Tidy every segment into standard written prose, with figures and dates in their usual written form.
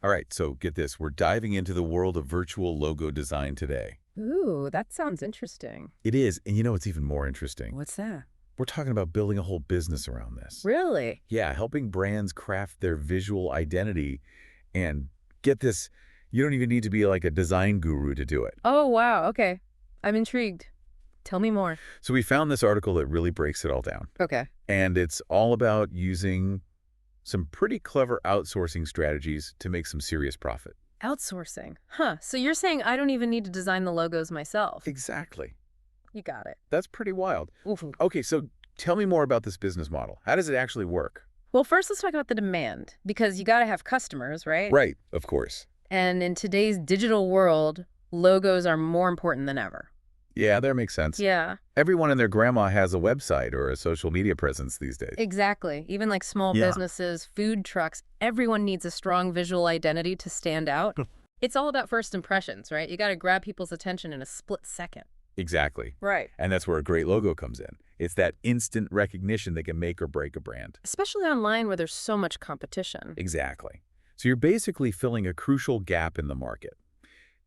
All right, so get this. We're diving into the world of virtual logo design today. Ooh, that sounds interesting. It is, and you know what's even more interesting? What's that? We're talking about building a whole business around this. Really? Yeah, helping brands craft their visual identity and get this, you don't even need to be like a design guru to do it. Oh, wow. Okay. I'm intrigued. Tell me more. So we found this article that really breaks it all down. Okay. And it's all about using some pretty clever outsourcing strategies to make some serious profit. Outsourcing. Huh. So you're saying I don't even need to design the logos myself? Exactly. You got it. That's pretty wild. Oof. Okay, so tell me more about this business model. How does it actually work? Well, first let's talk about the demand, because you got to have customers, right? Right, of course. And in today's digital world, logos are more important than ever. Yeah, that makes sense. Yeah, Everyone and their grandma has a website or a social media presence these days. exactly. Even like small Yeah. businesses, food trucks, everyone needs a strong visual identity to stand out. It's all about first impressions, right? You got to grab people's attention in a split second. Exactly. Right. And that's where a great logo comes in. It's that instant recognition that can make or break a brand. Especially online where there's so much competition. Exactly. So you're basically filling a crucial gap in the market.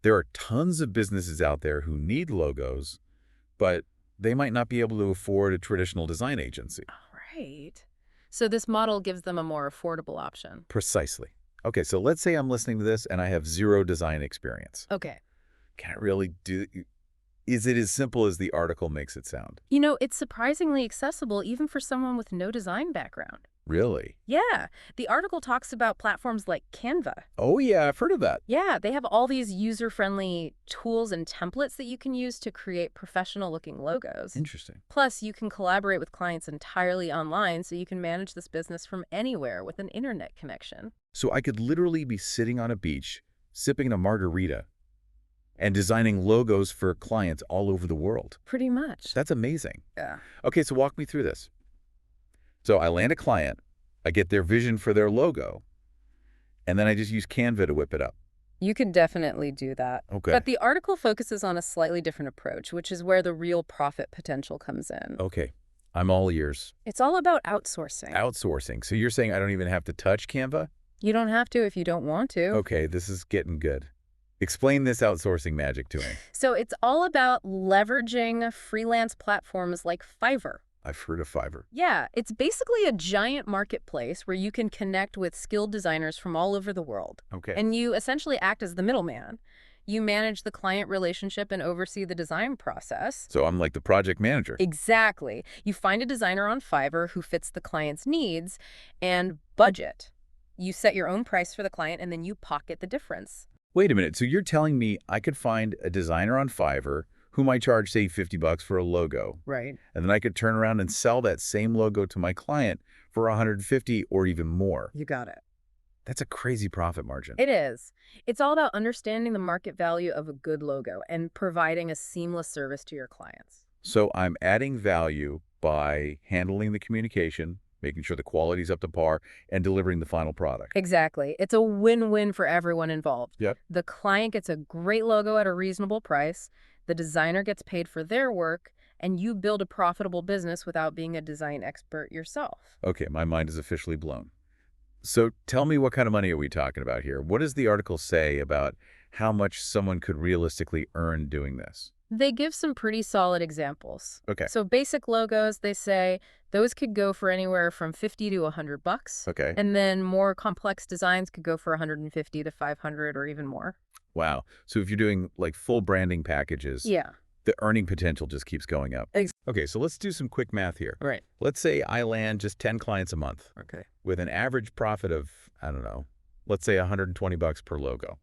There are tons of businesses out there who need logos, but they might not be able to afford a traditional design agency. Right. So this model gives them a more affordable option. Precisely. Okay, so let's say I'm listening to this and I have zero design experience. Okay. Can I really do... Is it as simple as the article makes it sound? You know, it's surprisingly accessible even for someone with no design background. Really? Yeah. The article talks about platforms like Canva. Oh yeah, I've heard of that. Yeah, they have all these user-friendly tools and templates that you can use to create professional-looking logos. Interesting. Plus, you can collaborate with clients entirely online, so you can manage this business from anywhere with an internet connection. So I could literally be sitting on a beach, sipping a margarita, and designing logos for clients all over the world. Pretty much. That's amazing. Yeah. Okay, so walk me through this. So I land a client, I get their vision for their logo, and then I just use Canva to whip it up. You can definitely do that. Okay. But the article focuses on a slightly different approach, which is where the real profit potential comes in. Okay, I'm all ears. It's all about outsourcing. Outsourcing. So you're saying I don't even have to touch Canva? You don't have to if you don't want to. Okay, this is getting good. Explain this outsourcing magic to me. So it's all about leveraging freelance platforms like Fiverr. I've heard of Fiverr. Yeah, it's basically a giant marketplace where you can connect with skilled designers from all over the world. Okay. And you essentially act as the middleman. You manage the client relationship and oversee the design process. So I'm like the project manager. Exactly. You find a designer on Fiverr who fits the client's needs and budget. You set your own price for the client and then you pocket the difference. Wait a minute. So you're telling me I could find a designer on Fiverr who might charge, say, $50 for a logo, Right. and then I could turn around and sell that same logo to my client for $150 or even more. You got it. That's a crazy profit margin. It is. It's all about understanding the market value of a good logo and providing a seamless service to your clients. So I'm adding value by handling the communication, making sure the quality's up to par, and delivering the final product. Exactly. It's a win-win for everyone involved. Yep. The client gets a great logo at a reasonable price, the designer gets paid for their work, and you build a profitable business without being a design expert yourself. Okay, my mind is officially blown. So tell me, what kind of money are we talking about here? What does the article say about how much someone could realistically earn doing this? They give some pretty solid examples. Okay. So basic logos, they say, those could go for anywhere from 50 to 100 bucks. Okay. And then more complex designs could go for 150 to 500 or even more. Wow. So if you're doing like full branding packages, Yeah. the earning potential just keeps going up. Ex- Okay, so let's do some quick math here. Right. Let's say I land just 10 clients a month Okay. with an average profit of, I don't know, let's say $120 per logo.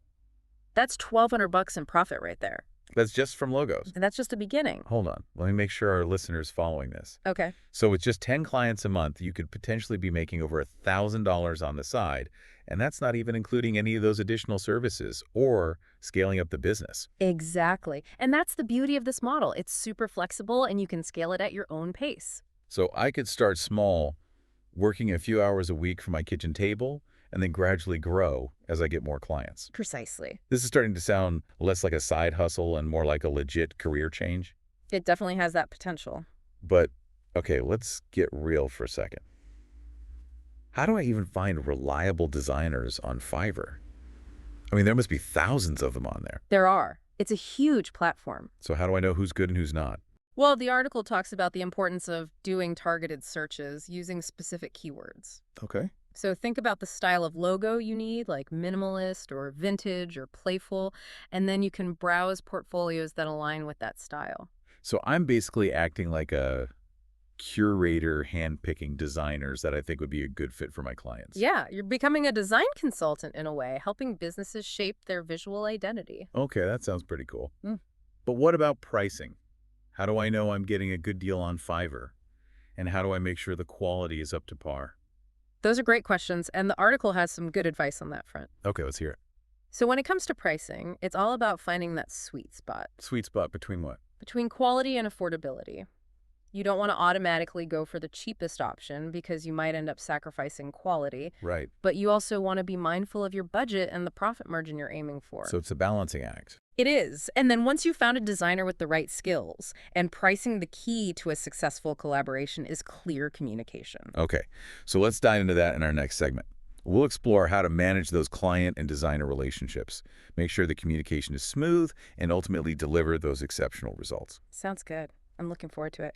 That's 1,200 bucks in profit right there. That's just from logos. And that's just the beginning. Hold on. Let me make sure our listeners following this. Okay. So with just 10 clients a month, you could potentially be making over $1,000 on the side, and that's not even including any of those additional services or scaling up the business. Exactly. And that's the beauty of this model. It's super flexible and you can scale it at your own pace. So I could start small, working a few hours a week from my kitchen table, and then gradually grow as I get more clients. Precisely. This is starting to sound less like a side hustle and more like a legit career change. It definitely has that potential. But, okay, let's get real for a second. How do I even find reliable designers on Fiverr? I mean, there must be thousands of them on there. There are. It's a huge platform. So how do I know who's good and who's not? Well, the article talks about the importance of doing targeted searches using specific keywords. Okay. So think about the style of logo you need, like minimalist or vintage or playful, and then you can browse portfolios that align with that style. So I'm basically acting like a curator, handpicking designers that I think would be a good fit for my clients. Yeah, you're becoming a design consultant in a way, helping businesses shape their visual identity. Okay, that sounds pretty cool. Mm. But what about pricing? How do I know I'm getting a good deal on Fiverr? And how do I make sure the quality is up to par? Those are great questions, and the article has some good advice on that front. Okay, let's hear it. So when it comes to pricing, it's all about finding that sweet spot Sweet spot between what? between quality and affordability. You don't want to automatically go for the cheapest option because you might end up sacrificing quality, Right. but you also want to be mindful of your budget and the profit margin you're aiming for. So it's a balancing act. It is. And then once you've found a designer with the right skills, and pricing, the key to a successful collaboration is clear communication. Okay, so let's dive into that in our next segment. We'll explore how to manage those client and designer relationships, make sure the communication is smooth, and ultimately deliver those exceptional results. Sounds good. I'm looking forward to it.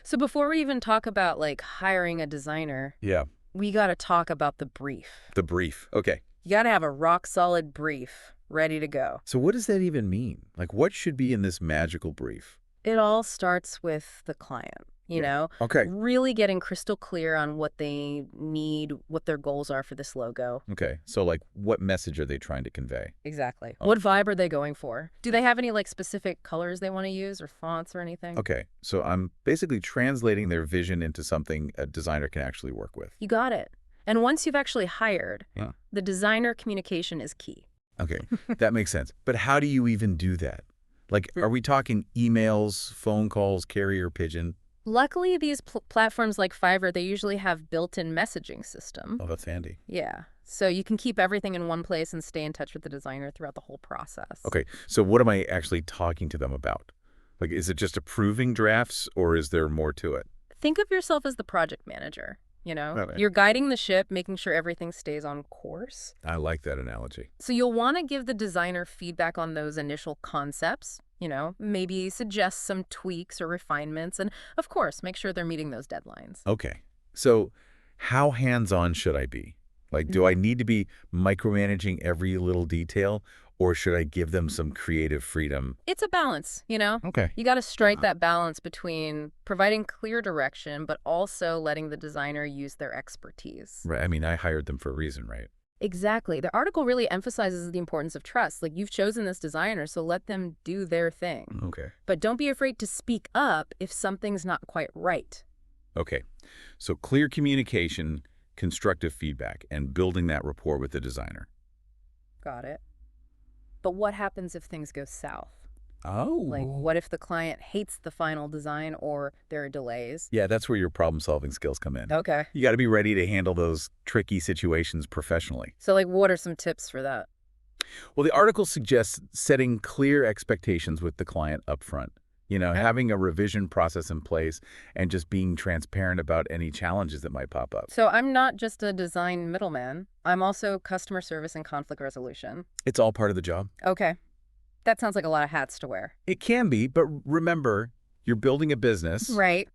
So before we even talk about like hiring a designer, Yeah, we got to talk about the brief. the brief. Okay, You got to have a rock solid brief ready to go. so what does that even mean? Like, what should be in this magical brief? It all starts with the client, you know, Okay. really getting crystal clear on what they need, what their goals are for this logo. Okay, so like, what message are they trying to convey? Exactly. Oh. What vibe are they going for? Do they have any like specific colors they want to use or fonts or anything? Okay, so I'm basically translating their vision into something a designer can actually work with. You got it. And once you've actually hired, Yeah. the designer communication is key. Okay, that makes sense. But how do you even do that? Like, are we talking emails, phone calls, carrier pigeon? Luckily, these platforms like Fiverr, they usually have built-in messaging system. Oh, that's handy. Yeah. So you can keep everything in one place and stay in touch with the designer throughout the whole process. Okay, so what am I actually talking to them about? Like, is it just approving drafts, or is there more to it? Think of yourself as the project manager, you know? Okay. You're guiding the ship, making sure everything stays on course. I like that analogy. So you'll want to give the designer feedback on those initial concepts, you know, maybe suggest some tweaks or refinements, and of course, make sure they're meeting those deadlines. Okay, so how hands-on should I be? Like, do I need to be micromanaging every little detail, or should I give them some creative freedom? It's a balance, you know? Okay. You got to strike that balance between providing clear direction, but also letting the designer use their expertise. Right, I mean, I hired them for a reason, right? Exactly. The article really emphasizes the importance of trust. Like, you've chosen this designer, so let them do their thing. Okay. But don't be afraid to speak up if something's not quite right. Okay, so clear communication, constructive feedback, and building that rapport with the designer. Got it. But what happens if things go south? Oh. Like, what if the client hates the final design or there are delays? Yeah, that's where your problem-solving skills come in. Okay. You got to be ready to handle those tricky situations professionally. So, like, what are some tips for that? Well, the article suggests setting clear expectations with the client up front. You know, having a revision process in place and just being transparent about any challenges that might pop up. So I'm not just a design middleman. I'm also customer service and conflict resolution. It's all part of the job. Okay. That sounds like a lot of hats to wear. It can be, but remember, you're building a business. Right.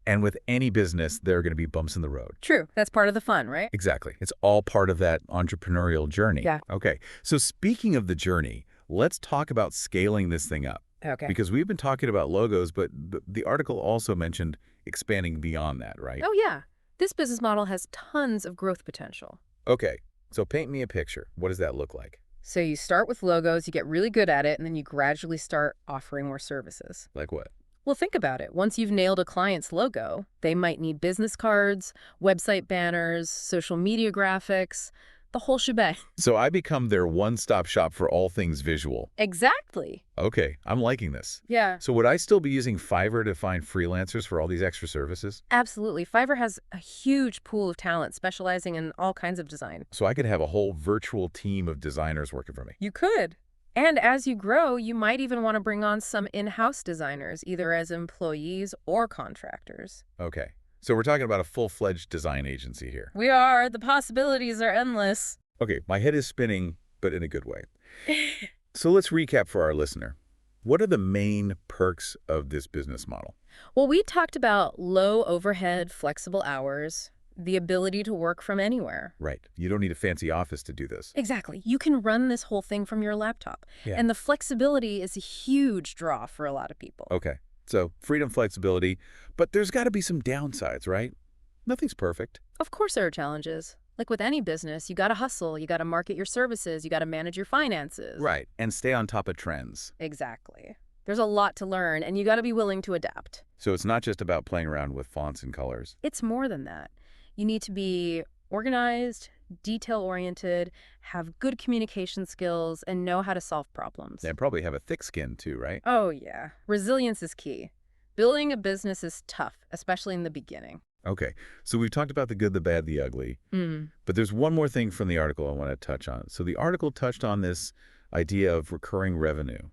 And with any business, there are going to be bumps in the road. True. That's part of the fun, right? Exactly. It's all part of that entrepreneurial journey. Yeah. Okay. So speaking of the journey, let's talk about scaling this thing up. Okay. Because we've been talking about logos, but the article also mentioned expanding beyond that, right? Oh, yeah. This business model has tons of growth potential. Okay. So paint me a picture. What does that look like? So you start with logos, you get really good at it, and then you gradually start offering more services. Like what? Well, think about it. Once you've nailed a client's logo, they might need business cards, website banners, social media graphics, the whole shebang. So I become their one-stop shop for all things visual. Exactly. Okay, I'm liking this. Yeah, So would I still be using Fiverr to find freelancers for all these extra services? absolutely. Fiverr has a huge pool of talent specializing in all kinds of design. So I could have a whole virtual team of designers working for me. You could. And as you grow, you might even want to bring on some in-house designers, either as employees or contractors. Okay. So we're talking about a full-fledged design agency here. We are. The possibilities are endless. Okay, my head is spinning but in a good way. So let's recap for our listener. What are the main perks of this business model? Well, we talked about low overhead, flexible hours, the ability to work from anywhere. Right. You don't need a fancy office to do this. Exactly. You can run this whole thing from your laptop. Yeah. And the flexibility is a huge draw for a lot of people. Okay. So freedom, flexibility, but there's got to be some downsides, right? Nothing's perfect. Of course there are challenges. Like with any business, you got to hustle, you got to market your services, you got to manage your finances. Right. And stay on top of trends. Exactly. There's a lot to learn, and you got to be willing to adapt. So it's not just about playing around with fonts and colors. It's more than that. You need to be organized, detail-oriented, have good communication skills, and know how to solve problems. And probably have a thick skin too, right? Oh, yeah. Resilience is key. Building a business is tough, especially in the beginning. Okay. So we've talked about the good, the bad, the ugly. Mm. But there's one more thing from the article I want to touch on. So the article touched on this idea of recurring revenue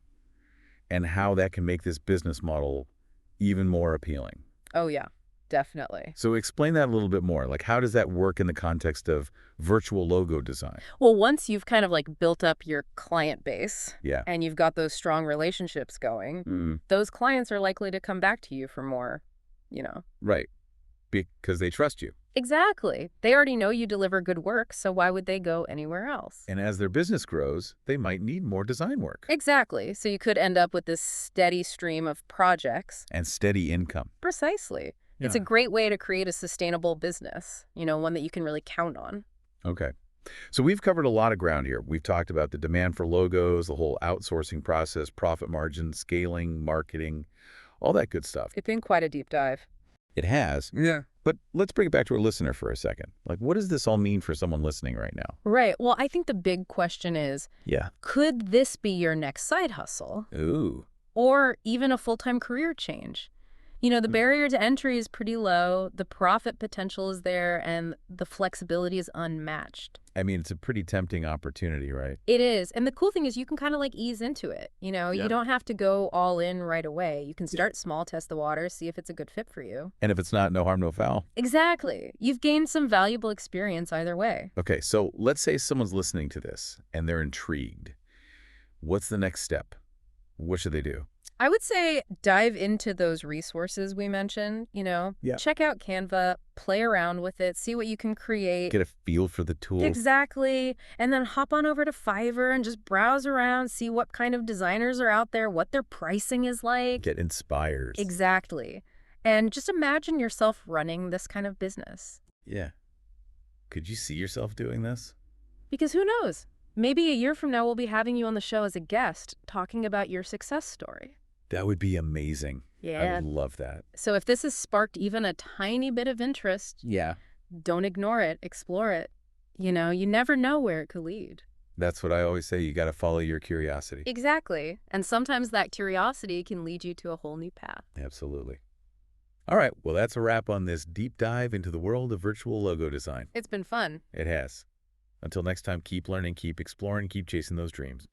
and how that can make this business model even more appealing. Oh, yeah, definitely. So explain that a little bit more. Like, how does that work in the context of virtual logo design? Well, once you've kind of like built up your client base Yeah. and you've got those strong relationships going, those clients are likely to come back to you for more, you know. Right. Because they trust you. Exactly. They already know you deliver good work, so why would they go anywhere else? And as their business grows, they might need more design work. Exactly. So you could end up with this steady stream of projects. And steady income. Precisely. It's a Yeah. great way to create a sustainable business, you know, one that you can really count on. Okay. So we've covered a lot of ground here. We've talked about the demand for logos, the whole outsourcing process, profit margin, scaling, marketing, all that good stuff. It's been quite a deep dive. It has. Yeah. But let's bring it back to our listener for a second. Like, what does this all mean for someone listening right now? Right. Well, I think the big question is, Yeah. could this be your next side hustle Ooh. or even a full-time career change? You know, the barrier to entry is pretty low, the profit potential is there, and the flexibility is unmatched. I mean, it's a pretty tempting opportunity, right? It is. And the cool thing is you can kind of like ease into it. You know, Yeah. you don't have to go all in right away. You can start small, test the water, see if it's a good fit for you. And if it's not, no harm, no foul. Exactly. You've gained some valuable experience either way. Okay, so let's say someone's listening to this and they're intrigued. What's the next step? What should they do? I would say dive into those resources we mentioned, you know. Yeah. Check out Canva, play around with it, see what you can create. Get a feel for the tools. Exactly. And then hop on over to Fiverr and just browse around, see what kind of designers are out there, what their pricing is like. Get inspired. Exactly. And just imagine yourself running this kind of business. Yeah. Could you see yourself doing this? Because who knows? Maybe a year from now we'll be having you on the show as a guest talking about your success story. That would be amazing. I Yeah. would love that. So if this has sparked even a tiny bit of interest, Yeah. don't ignore it, explore it. You know, you never know where it could lead. That's what I always say. You got to follow your curiosity. Exactly. And sometimes that curiosity can lead you to a whole new path. Absolutely. All right. Well, that's a wrap on this deep dive into the world of virtual logo design. It's been fun. It has. Until next time, keep learning, keep exploring, keep chasing those dreams.